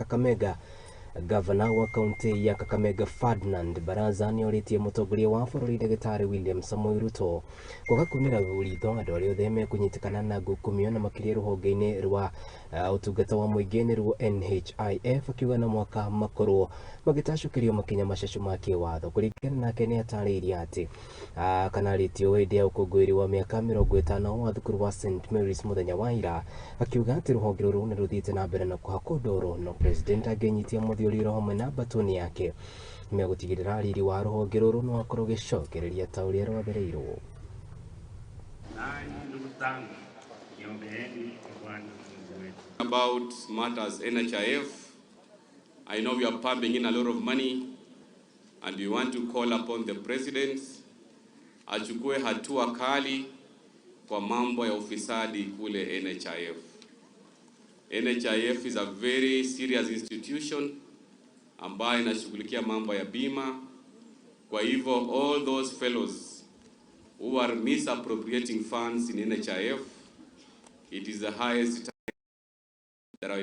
Kakamega. Gavana wa kaunty ya Kakamega Fernandes Barasa nioritie mutongoria wa bũrũri thirikari William Ruto kwaga kunira uritho andu aria othe mekunyitikana na ngukumio na makiria ruhonge-ini rwa utungata wa muingĩ ruo N.H.I.F akiuga na mwaka makorwo magitacukirio makinya macacu ma kiwatho. Kuringana nake ni atariirie ati kana ritio hĩndĩ ya ũkũngũĩri wa mĩaka 50 wa thukuru wa St Mary's muthenya wa ira, akiuga ati ruhonge ruru ni ruthiĩte na mbere na kuhakwo ndoro no president angenyitia muthiũrĩro hamwe na batoni yake megutigĩrĩra riri wa ruhonge ruru no akorwo gicokereria ta ũrĩa rwabereirwo. About matters N.H.I.F, I know we are pumping in a lot of money and we want to call upon the president achukue hatua kali kwa mambo ya ufisadi kule N.H.I.F. N.H.I.F is a very serious institution ambayo inashughulikia mambo ya bima. Kwa hivyo all those fellows who are misappropriating funds in N.H.I.F, it is the highest time that our